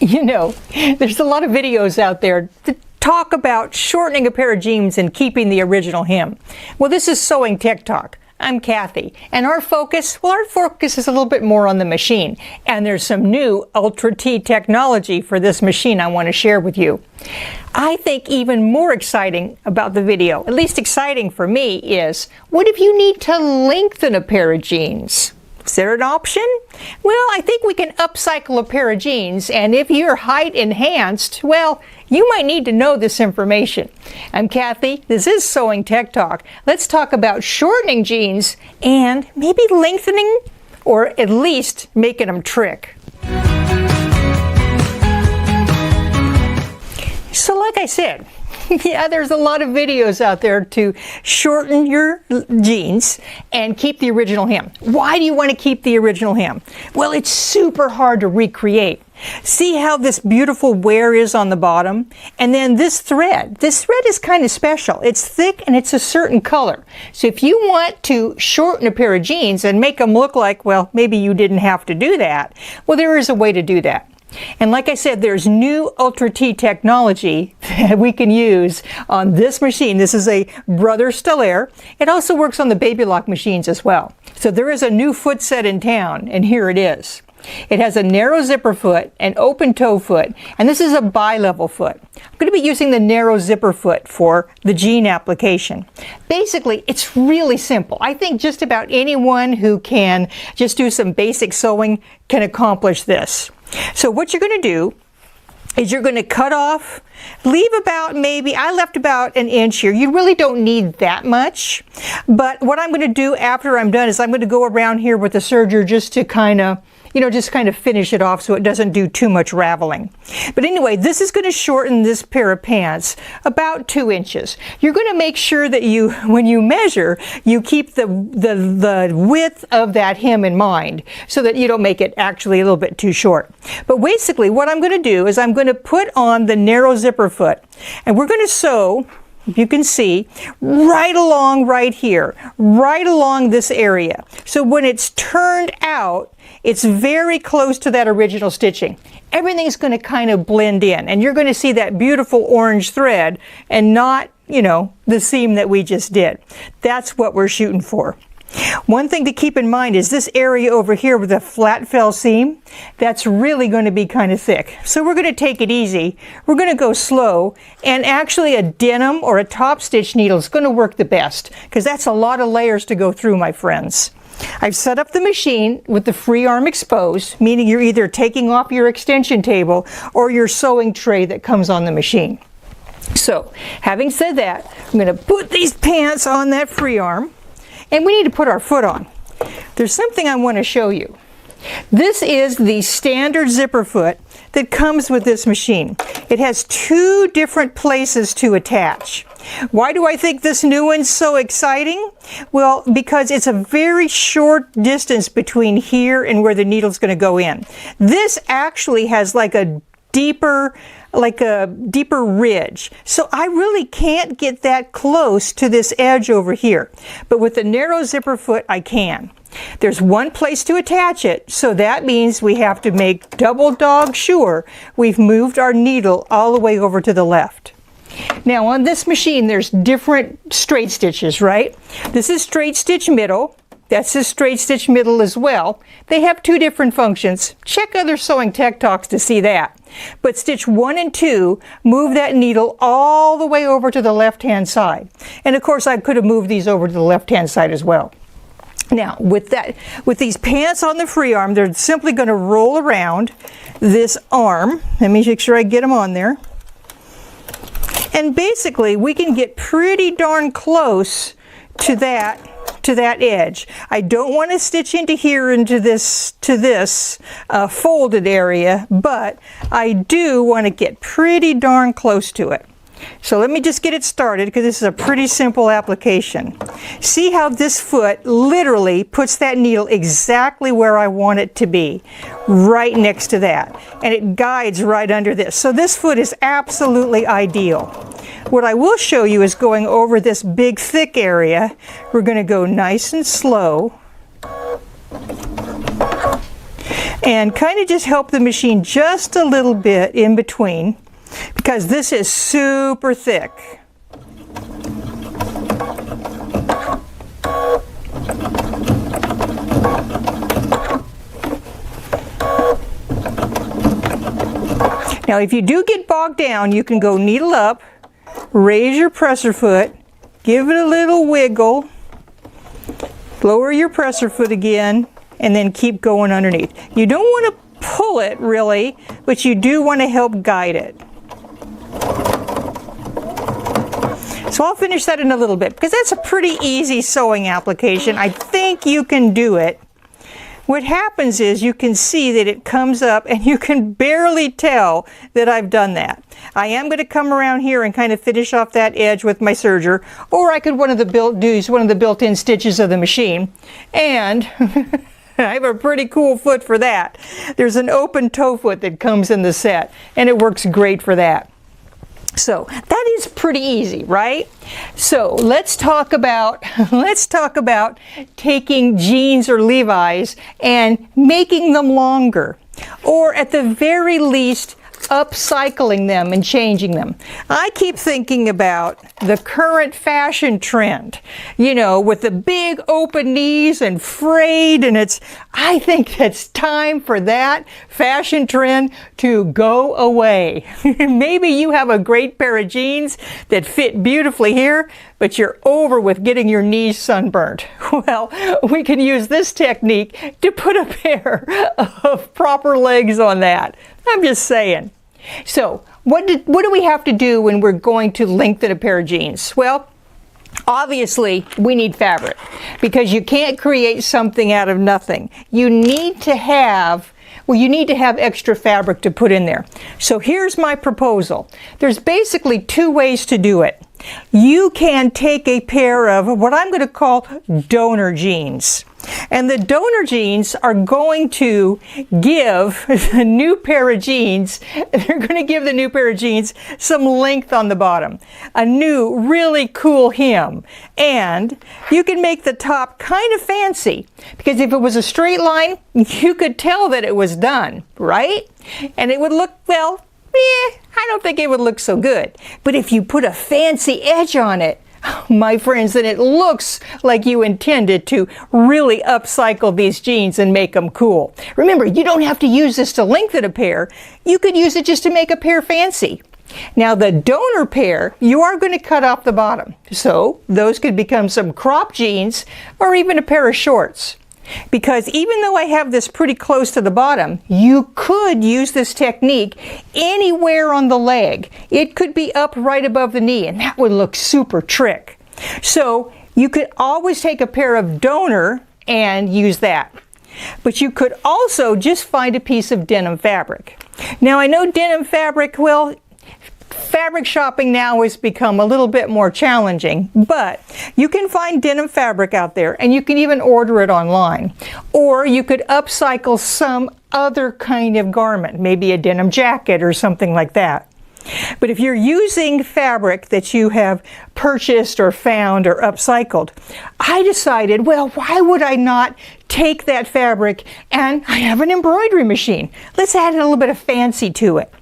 You know, there's a lot of videos out there that talk about shortening a pair of jeans and keeping the original hem. Well, this is Sewing Tech Talk. I'm Cathy, and our focus is a little bit more on the machine, and there's some new Ultra T technology for this machine I want to share with you. I think even more exciting about the video, at least exciting for me, is what if you need to lengthen a pair of jeans? Is there an option? Well, I think we can upcycle a pair of jeans, and if you're height enhanced, well, you might need to know this information. I'm Cathy, this is Sewing Tech Talk. Let's talk about shortening jeans and maybe lengthening, or at least making them trick. So like I said, yeah, there's a lot of videos out there to shorten your jeans and keep the original hem. Why do you want to keep the original hem? Well, it's super hard to recreate. See how this beautiful wear is on the bottom? And then this thread is kind of special. It's thick and it's a certain color. So if you want to shorten a pair of jeans and make them look like, well, maybe you didn't have to do that, well, there is a way to do that. And like I said, there's new Ultra T technology that we can use on this machine. This is a Brother Stellaire. It also works on the baby lock machines as well. So there is a new foot set in town, and here it is. It has a narrow zipper foot, an open toe foot, and this is a bi-level foot. I'm going to be using the narrow zipper foot for the jean application. Basically, it's really simple. I think just about anyone who can just do some basic sewing can accomplish this. So what you're going to do is you're going to cut off, leave about I left about an inch here. You really don't need that much. But what I'm going to do after I'm done is I'm going to go around here with the serger just to kind of finish it off so it doesn't do too much raveling. But anyway, this is going to shorten this pair of pants about 2 inches. You're going to make sure that when you measure, you keep the width of that hem in mind so that you don't make it actually a little bit too short. But basically what I'm going to do is I'm going to put on the narrow zipper foot, and we're going to sew, you can see, right along right here, right along this area. So when it's turned out, it's very close to that original stitching. Everything's going to kind of blend in, and you're going to see that beautiful orange thread and not, the seam that we just did. That's what we're shooting for. One thing to keep in mind is this area over here with the flat fell seam, that's really going to be kind of thick. So we're going to take it easy. We're going to go slow, and actually a denim or a top stitch needle is going to work the best because that's a lot of layers to go through, my friends. I've set up the machine with the free arm exposed, meaning you're either taking off your extension table or your sewing tray that comes on the machine. So, having said that, I'm going to put these pants on that free arm, and we need to put our foot on. There's something I want to show you. This is the standard zipper foot that comes with this machine. It has 2 different places to attach. Why do I think this new one's so exciting? Well, because it's a very short distance between here and where the needle's going to go in. This actually has like a deeper ridge. So I really can't get that close to this edge over here. But with the narrow zipper foot, I can. There's one place to attach it, so that means we have to make double dog sure we've moved our needle all the way over to the left. Now on this machine, there's different straight stitches, right? This is straight stitch middle. That's a straight stitch middle as well. They have 2 different functions. Check other Sewing Tech Talks to see that. But stitch 1 and 2 move that needle all the way over to the left-hand side. And of course, I could have moved these over to the left-hand side as well. Now, with these pants on the free arm, they're simply going to roll around this arm. Let me make sure I get them on there. And basically, we can get pretty darn close to that edge. I don't want to stitch into here into this folded area, but I do want to get pretty darn close to it. So let me just get it started because this is a pretty simple application. See how this foot literally puts that needle exactly where I want it to be, right next to that. And it guides right under this. So this foot is absolutely ideal. What I will show you is going over this big thick area. We're going to go nice and slow. and kind of just help the machine just a little bit in between, because this is super thick. Now if you do get bogged down, you can go needle up, raise your presser foot, give it a little wiggle, lower your presser foot again, and then keep going underneath. You don't want to pull it really, but you do want to help guide it. So I'll finish that in a little bit, because that's a pretty easy sewing application. I think you can do it. What happens is you can see that it comes up and you can barely tell that I've done that. I am going to come around here and kind of finish off that edge with my serger, or I could use one of the built-in stitches of the machine. And I have a pretty cool foot for that. There's an open toe foot that comes in the set, and it works great for that. So that is pretty easy, right? So let's talk about taking jeans or Levi's and making them longer, or at the very least upcycling them and changing them. I keep thinking about the current fashion trend, you know, with the big open knees and frayed, and I think it's time for that fashion trend to go away. Maybe you have a great pair of jeans that fit beautifully here, but you're over with getting your knees sunburnt. Well, we can use this technique to put a pair of proper legs on that. I'm just saying. So what do we have to do when we're going to lengthen a pair of jeans? Well, obviously we need fabric, because you can't create something out of nothing. You need to have extra fabric to put in there. So here's my proposal. There's basically two ways to do it. You can take a pair of what I'm going to call donor jeans. And the donor jeans are going to give the new pair of jeans, they're going to give the new pair of jeans some length on the bottom. A new, really cool hem. And you can make the top kind of fancy, because if it was a straight line, you could tell that it was done, right? And it would look, well, I don't think it would look so good. But if you put a fancy edge on it, my friends, then it looks like you intended to really upcycle these jeans and make them cool. Remember, you don't have to use this to lengthen a pair. You could use it just to make a pair fancy. Now the donor pair, you are going to cut off the bottom. So those could become some crop jeans or even a pair of shorts. Because even though I have this pretty close to the bottom, you could use this technique anywhere on the leg. It could be up right above the knee, and that would look super trick. So you could always take a pair of donor and use that. But you could also just find a piece of denim fabric. Now I know denim fabric, well, fabric shopping now has become a little bit more challenging, but you can find denim fabric out there, and you can even order it online. Or you could upcycle some other kind of garment, maybe a denim jacket or something like that. But if you're using fabric that you have purchased or found or upcycled, I decided, well, why would I not take that fabric, and I have an embroidery machine. Let's add a little bit of fancy to it.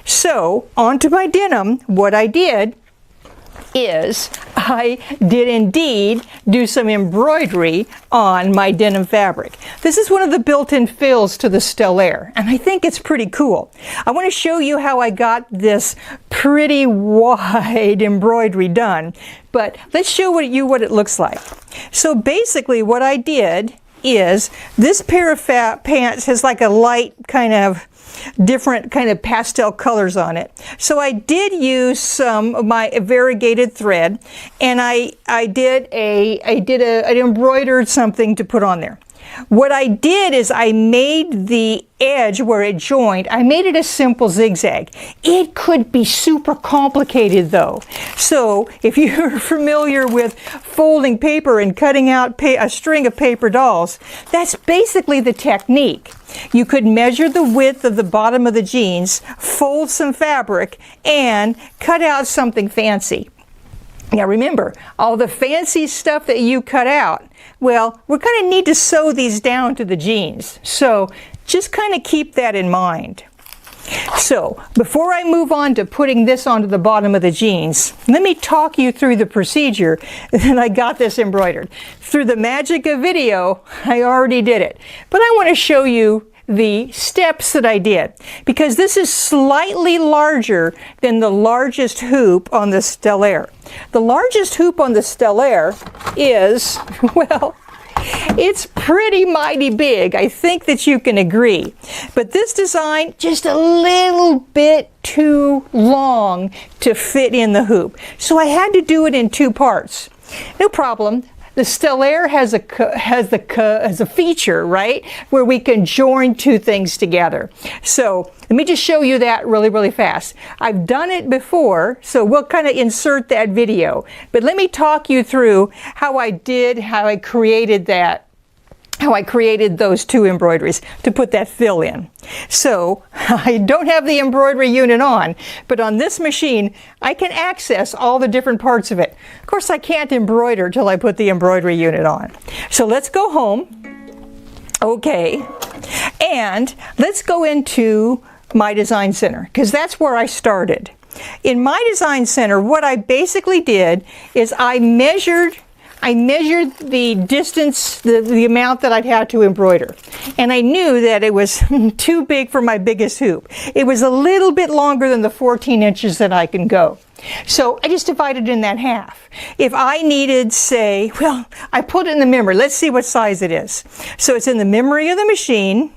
So onto my denim, what I did is I did indeed do some embroidery on my denim fabric. This is one of the built-in fills to the Stellaire, and I think it's pretty cool. I want to show you how I got this pretty wide embroidery done, but let's show you what it looks like. So basically what I did is this pair of pants has like a light kind of different kind of pastel colors on it. So I did use some of my variegated thread, and I embroidered something to put on there. What I did is I made the edge where it joined, I made it a simple zigzag. It could be super complicated though. So if you're familiar with folding paper and cutting out a string of paper dolls, that's basically the technique. You could measure the width of the bottom of the jeans, fold some fabric, and cut out something fancy. Now remember, all the fancy stuff that you cut out, well, we're going to need to sew these down to the jeans. So just kind of keep that in mind. So before I move on to putting this onto the bottom of the jeans, let me talk you through the procedure that I got this embroidered. Through the magic of video, I already did it. But I want to show you the steps that I did, because this is slightly larger than the largest hoop on the Stellaire. The largest hoop on the Stellaire is, well, it's pretty mighty big. I think that you can agree. But this design, just a little bit too long to fit in the hoop. So I had to do it in two parts. No problem. The Stellaire has a feature, right, where we can join two things together. So let me just show you that really, really fast. I've done it before, so we'll kind of insert that video. But let me talk you through how I created that. How I created those two embroideries to put that fill in. So I don't have the embroidery unit on, but on this machine I can access all the different parts of it. Of course I can't embroider till I put the embroidery unit on. So let's go home. Okay, and let's go into my design center, because that's where I started. In my design center, what I basically did is I measured the distance, the amount that I'd had to embroider. And I knew that it was too big for my biggest hoop. It was a little bit longer than the 14 inches that I can go. So I just divided in that half. If I needed, say, well, I put it in the memory. Let's see what size it is. So it's in the memory of the machine.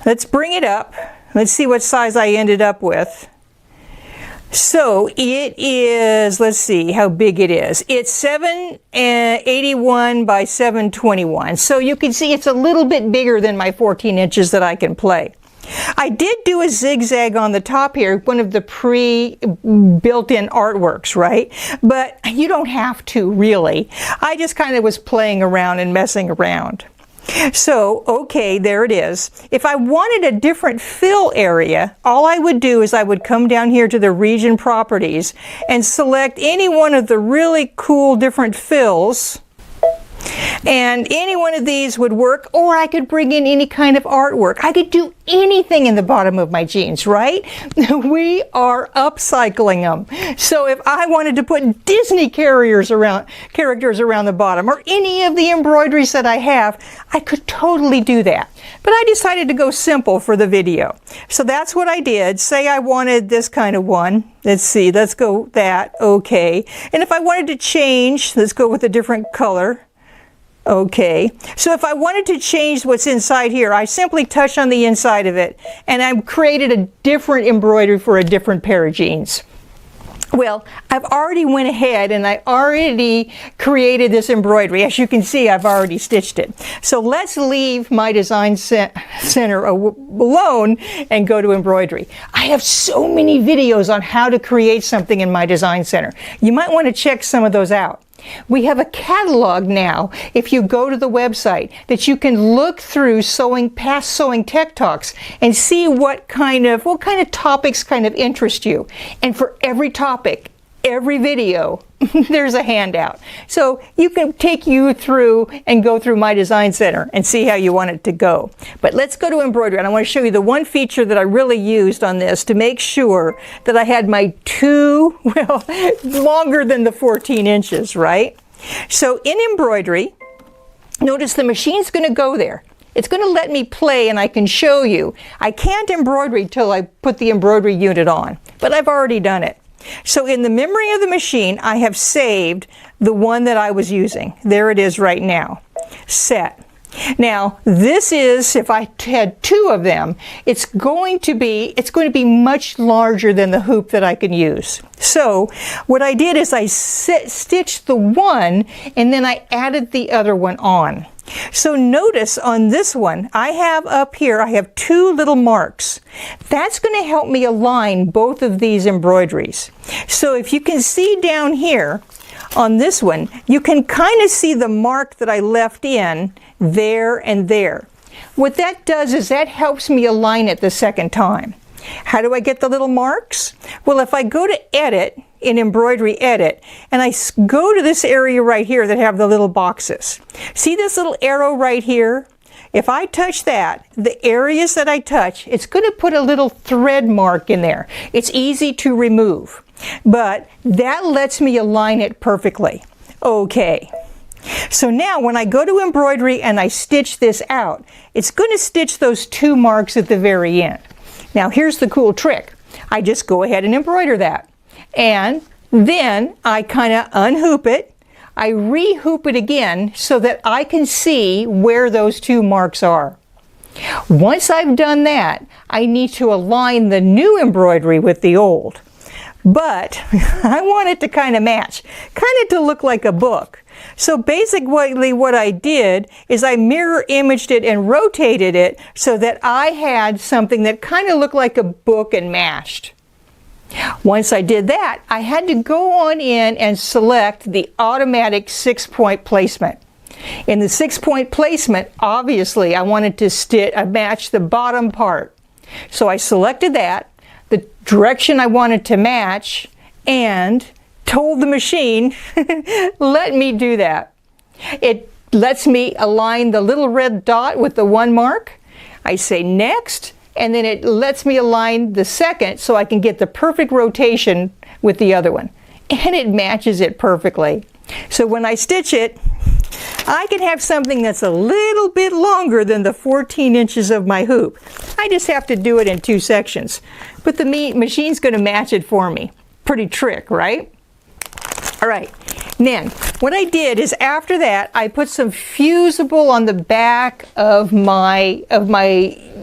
Let's bring it up. Let's see what size I ended up with. So it is, let's see how big it is. It's 781 by 721. So you can see it's a little bit bigger than my 14 inches that I can play. I did do a zigzag on the top here, one of the pre-built-in artworks, right? But you don't have to really. I just kind of was playing around and messing around. So, okay, there it is. If I wanted a different fill area, all I would do is I would come down here to the region properties and select any one of the really cool different fills. And any one of these would work, or I could bring in any kind of artwork. I could do anything in the bottom of my jeans, right? We are upcycling them. So if I wanted to put Disney characters around the bottom, or any of the embroideries that I have, I could totally do that. But I decided to go simple for the video. So that's what I did. Say I wanted this kind of one. Let's see, let's go that, okay. And if I wanted to change, let's go with a different color. Okay, so if I wanted to change what's inside here, I simply touch on the inside of it, and I've created a different embroidery for a different pair of jeans. Well, I've already went ahead and I already created this embroidery. As you can see, I've already stitched it. So let's leave my design center alone and go to embroidery. I have so many videos on how to create something in my design center. You might want to check some of those out. We have a catalog now, if you go to the website, that you can look through past sewing tech talks and see what kind of topics kind of interest you. And for every topic, every video, there's a handout. So you can take you through and go through my design center and see how you want it to go. But let's go to embroidery, and I want to show you the one feature that I really used on this to make sure that I had my two, well, longer than the 14 inches, right? So in embroidery, notice the machine's going to go there. It's going to let me play, and I can show you. I can't embroider till I put the embroidery unit on, but I've already done it. So in the memory of the machine, I have saved the one that I was using. There it is right now. Set. Now, this is, if I had two of them, it's going to be much larger than the hoop that I can use. So what I did is I stitched the one, and then I added the other one on. So notice on this one, I have up here, I have two little marks. That's going to help me align both of these embroideries. So if you can see down here on this one, you can kind of see the mark that I left in there and there. What that does is that helps me align it the second time. How do I get the little marks? Well, if I go to Edit, in Embroidery Edit, and I go to this area right here that have the little boxes. See this little arrow right here? if I touch that, the areas that I touch, it's going to put a little thread mark in there. It's easy to remove, but that lets me align it perfectly. Okay. So now when I go to embroidery and I stitch this out, it's going to stitch those 2 marks at the very end. Now here's the cool trick. I just go ahead and embroider that. And then I kind of unhoop it. I rehoop it again so that I can see where those 2 marks are. Once I've done that, I need to align the new embroidery with the old. But I want it to kind of match, kind of to look like a book. So basically what I did is I mirror imaged it and rotated it so that I had something that kind of looked like a book and matched. Once I did that, I had to go on in and select the automatic 6-point placement. In the 6-point placement, obviously I wanted to match the bottom part. So I selected that, the direction I wanted to match, and told the machine, let me do that. It lets me align the little red dot with the 1 mark. I say next, and then it lets me align the second so I can get the perfect rotation with the other one. And it matches it perfectly. So when I stitch it, I can have something that's a little bit longer than the 14 inches of my hoop. I just have to do it in 2 sections. But the machine's going to match it for me. Pretty trick, right? All right. Then what I did is after that, I put some fusible on the back of my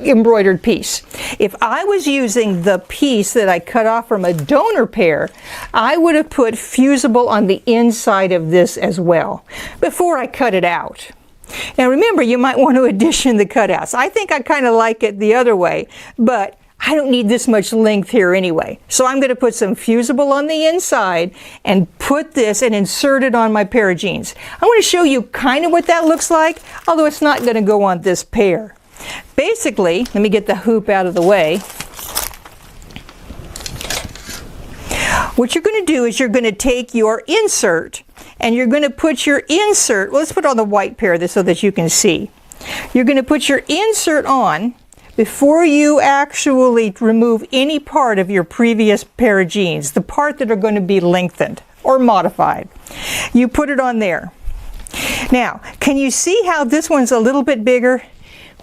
embroidered piece. If I was using the piece that I cut off from a donor pair, I would have put fusible on the inside of this as well before I cut it out. Now remember, you might want to addition the cutouts. I think I kind of like it the other way, but I don't need this much length here anyway. So I'm going to put some fusible on the inside and put this and insert it on my pair of jeans. I want to show you kind of what that looks like, although it's not going to go on this pair. Basically, let me get the hoop out of the way. What you're going to do is you're going to take your insert and you're going to put your insert, well, let's put it on the white pair so that you can see. You're going to put your insert on before you actually remove any part of your previous pair of jeans, the part that are going to be lengthened or modified. You put it on there. Now, can you see how this one's a little bit bigger?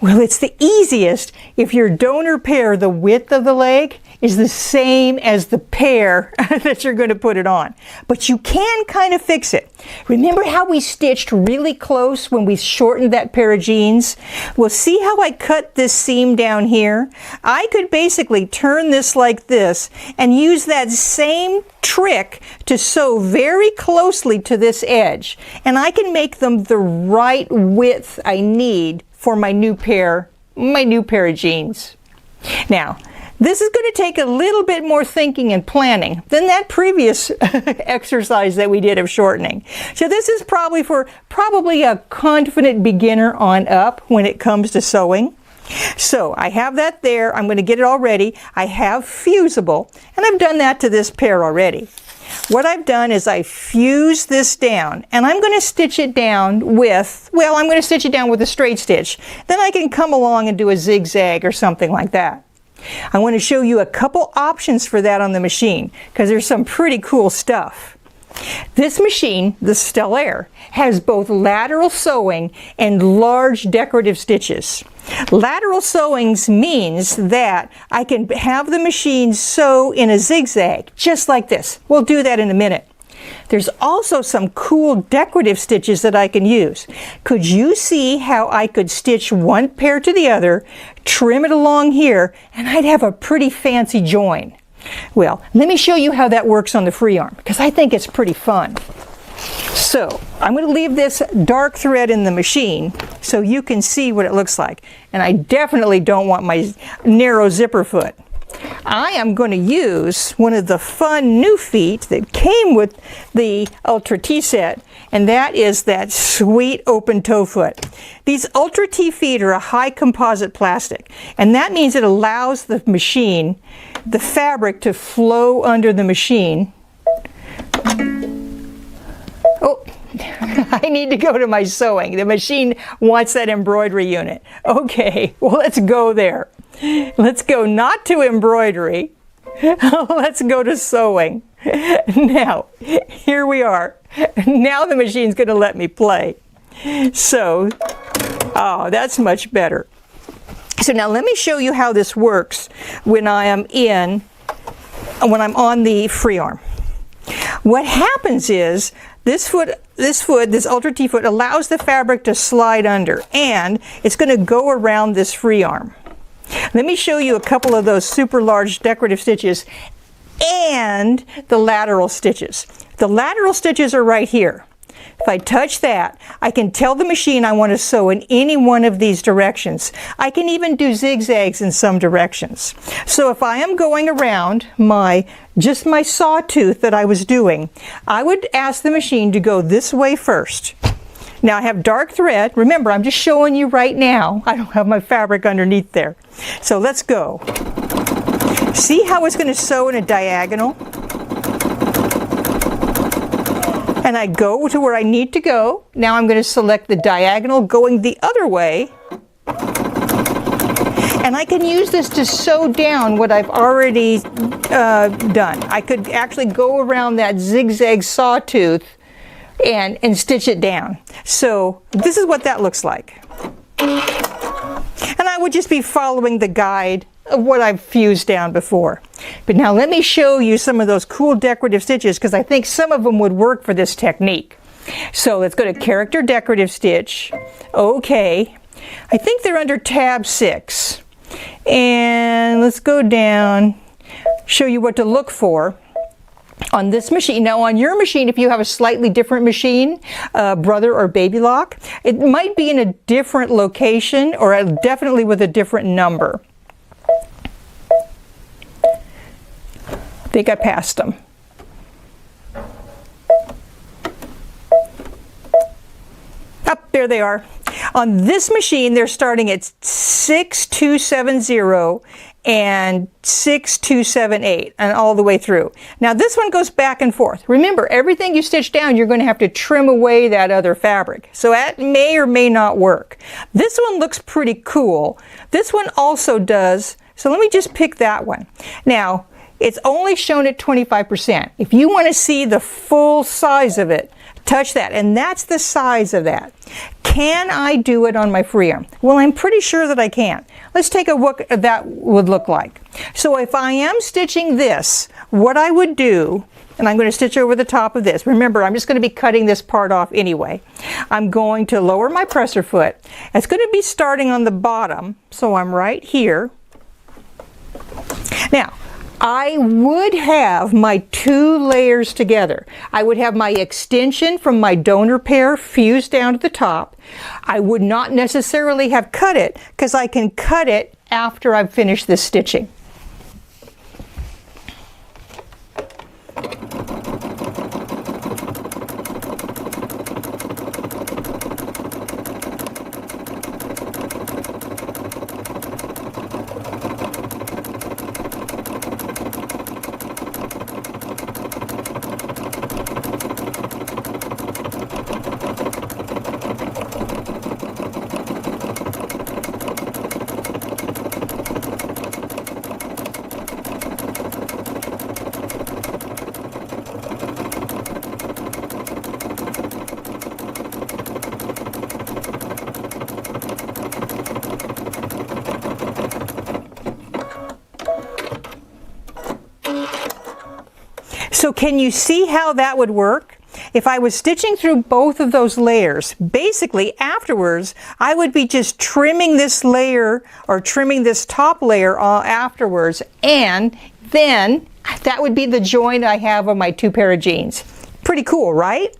Well, it's the easiest if your donor pair, the width of the leg, is the same as the pair that you're going to put it on. But you can kind of fix it. Remember how we stitched really close when we shortened that pair of jeans? Well, see how I cut this seam down here? I could basically turn this like this and use that same trick to sew very closely to this edge. And I can make them the right width I need for my new pair of jeans. Now, this is going to take a little bit more thinking and planning than that previous exercise that we did of shortening. So this is probably a confident beginner on up when it comes to sewing. So I have that there. I'm going to get it all ready. I have fusible, and I've done that to this pair already. What I've done is I fused this down, and I'm going to stitch it down with, well, I'm going to stitch it down with a straight stitch. Then I can come along and do a zigzag or something like that. I want to show you a couple options for that on the machine because there's some pretty cool stuff. This machine, the Stellaire, has both lateral sewing and large decorative stitches. Lateral sewings means that I can have the machine sew in a zigzag, just like this. We'll do that in a minute. There's also some cool decorative stitches that I can use. Could you see how I could stitch one pair to the other, trim it along here, and I'd have a pretty fancy join? Well, let me show you how that works on the free arm, because I think it's pretty fun. So, I'm going to leave this dark thread in the machine so you can see what it looks like. And I definitely don't want my narrow zipper foot. I am going to use one of the fun new feet that came with the Ultra T set, and that is that sweet open toe foot. These Ultra T feet are a high composite plastic, and that means it allows the machine, the fabric, to flow under the machine. Oh, I need to go to my sewing. The machine wants that embroidery unit. Okay, well, let's go there. Let's go not to embroidery. Let's go to sewing. Now, here we are. Now the machine's going to let me play. So, oh, that's much better. So now let me show you how this works when I'm on the free arm. What happens is this Ultra T foot allows the fabric to slide under, and it's going to go around this free arm. Let me show you a couple of those super large decorative stitches and the lateral stitches. The lateral stitches are right here. If I touch that, I can tell the machine I want to sew in any one of these directions. I can even do zigzags in some directions. So if I am going around just my sawtooth that I was doing, I would ask the machine to go this way first. Now I have dark thread. Remember, I'm just showing you right now. I don't have my fabric underneath there. So let's go. See how it's going to sew in a diagonal? And I go to where I need to go. Now I'm going to select the diagonal going the other way. And I can use this to sew down what I've already done. I could actually go around that zigzag sawtooth and stitch it down. So this is what that looks like. And I would just be following the guide of what I've fused down before. But now let me show you some of those cool decorative stitches, because I think some of them would work for this technique. So let's go to Character Decorative Stitch. Okay. I think they're under tab 6. And let's go down, show you what to look for on this machine. Now on your machine, if you have a slightly different machine, Brother or Baby Lock, it might be in a different location, or definitely with a different number. I think I passed them. Up there they are. On this machine, they're starting at 6270 and 6278 and all the way through. Now this one goes back and forth. Remember, everything you stitch down, you're going to have to trim away that other fabric. So that may or may not work. This one looks pretty cool. This one also does. So let me just pick that one. Now, it's only shown at 25%. If you want to see the full size of it, touch that, and that's the size of that. Can I do it on my free arm? Well, I'm pretty sure that I can. Let's take a look at that would look like. So if I am stitching this, what I would do, and I'm going to stitch over the top of this. Remember, I'm just going to be cutting this part off anyway. I'm going to lower my presser foot. It's going to be starting on the bottom, so I'm right here. Now, I would have my 2 layers together. I would have my extension from my donor pair fused down to the top. I would not necessarily have cut it, because I can cut it after I've finished this stitching. So can you see how that would work? If I was stitching through both of those layers, basically afterwards, I would be just trimming this layer or trimming this top layer afterwards, and then that would be the joint I have on my 2 pair of jeans. Pretty cool, right?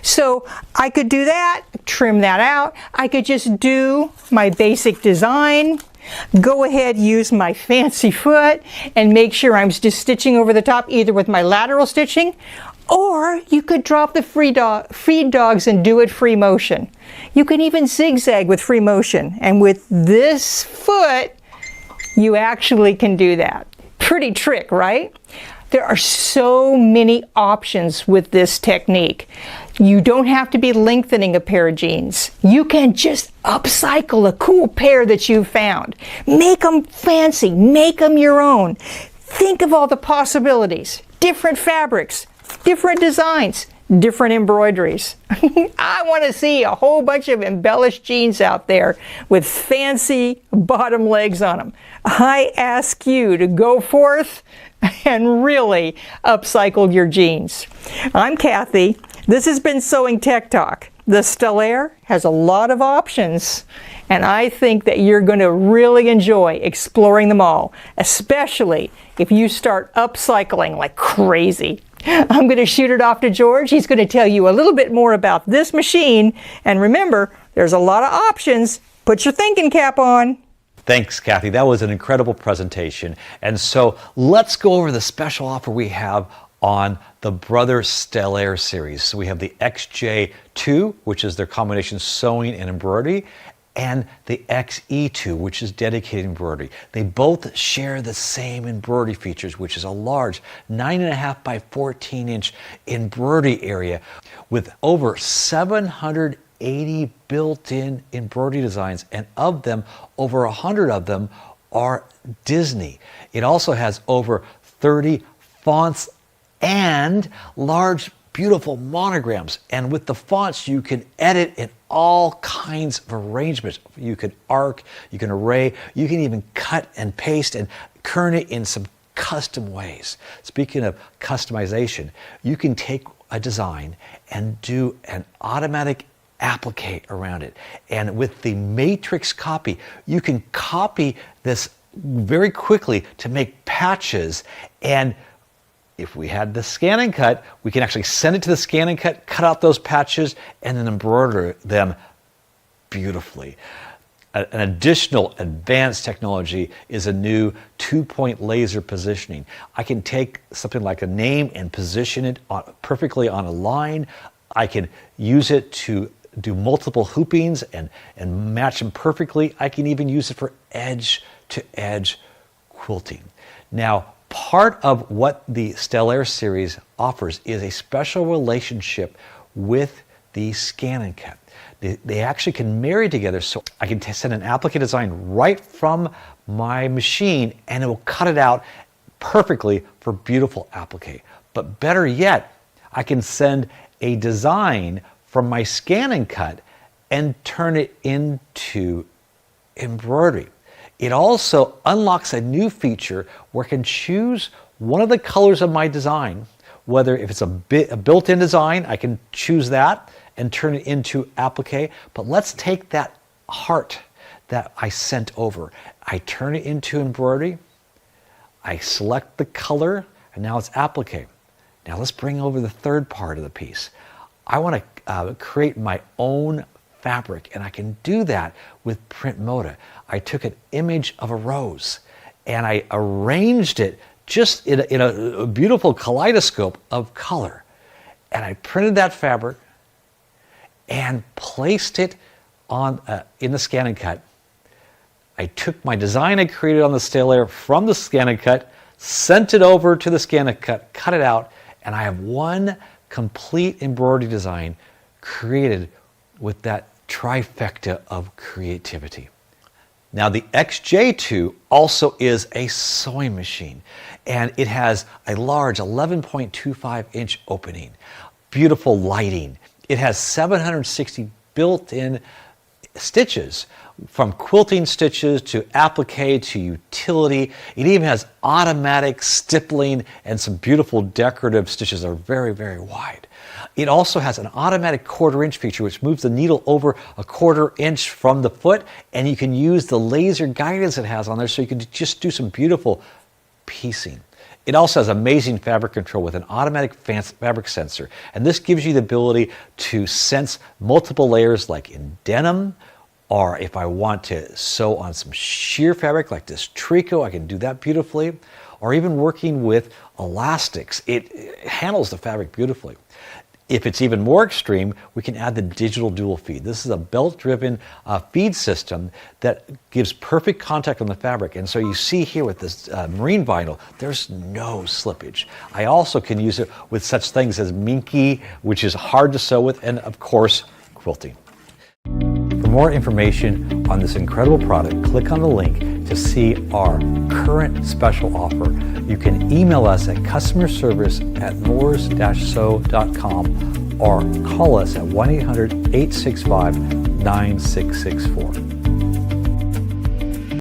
So I could do that, trim that out. I could just do my basic design, go ahead, use my fancy foot, and make sure I'm just stitching over the top, either with my lateral stitching, or you could drop the feed dogs and do it free motion. You can even zigzag with free motion, and with this foot, you actually can do that. Pretty trick, right? There are so many options with this technique. You don't have to be lengthening a pair of jeans. You can just upcycle a cool pair that you found. Make them fancy, make them your own. Think of all the possibilities. Different fabrics, different designs, different embroideries. I want to see a whole bunch of embellished jeans out there with fancy bottom legs on them. I ask you to go forth and really upcycle your jeans. I'm Cathy. This has been Sewing Tech Talk. The Stellaire has a lot of options, and I think that you're going to really enjoy exploring them all, especially if you start upcycling like crazy. I'm going to shoot it off to George. He's going to tell you a little bit more about this machine, and remember, there's a lot of options. Put your thinking cap on. Thanks, Cathy. That was an incredible presentation. And so let's go over the special offer we have on the Brother Stellaire series. So we have the XJ2, which is their combination sewing and embroidery, and the XE2, which is dedicated embroidery. They both share the same embroidery features, which is a large 9.5 by 14 inch embroidery area with over 780 built-in embroidery designs, and of them, over 100 of them are Disney. It also has over 30 fonts and large, beautiful monograms. And with the fonts, you can edit in all kinds of arrangements. You can arc, you can array, you can even cut and paste and kern it in some custom ways. Speaking of customization, you can take a design and do an automatic applique around it. And with the matrix copy, you can copy this very quickly to make patches. And if we had the scan and cut, we can actually send it to the scan and cut, cut out those patches, and then embroider them beautifully. An additional advanced technology is a new 2-point laser positioning. I can take something like a name and position it perfectly on a line. I can use it to do multiple hoopings and match them perfectly. I can even use it for edge-to-edge quilting. Now, part of what the Stellaire series offers is a special relationship with the scan and cut. They actually can marry together, so I can send an applique design right from my machine and it will cut it out perfectly for beautiful applique. But better yet, I can send a design from my scan and cut and turn it into embroidery. It also unlocks a new feature where I can choose one of the colors of my design, whether if it's a built-in design, I can choose that and turn it into applique. But let's take that heart that I sent over. I turn it into embroidery. I select the color, and now it's applique. Now let's bring over the third part of the piece. I want to create my own fabric, and I can do that with Print Moda. I took an image of a rose and I arranged it just in a beautiful kaleidoscope of color, and I printed that fabric and placed it on in the scan and cut. I took my design I created on the Stellaire from the scan and cut, sent it over to the scan and cut, cut it out, and I have one complete embroidery design created with that trifecta of creativity. Now the XJ2 also is a sewing machine, and it has a large 11.25 inch opening, beautiful lighting. It has 760 built-in stitches, from quilting stitches to applique to utility. It even has automatic stippling and some beautiful decorative stitches that are very, very wide. It also has an automatic 1/4 inch feature which moves the needle over a 1/4 inch from the foot, and you can use the laser guidance it has on there so you can just do some beautiful piecing. It also has amazing fabric control with an automatic fabric sensor, and this gives you the ability to sense multiple layers like in denim, or if I want to sew on some sheer fabric like this tricot, I can do that beautifully, or even working with elastics. It handles the fabric beautifully. If it's even more extreme, we can add the digital dual feed. This is a belt-driven feed system that gives perfect contact on the fabric. And so you see here with this marine vinyl, there's no slippage. I also can use it with such things as minky, which is hard to sew with, and of course, quilting. For more information on this incredible product, click on the link to see our current special offer. You can email us at customerservice@moores-sew.com or call us at 1-800-865-9664.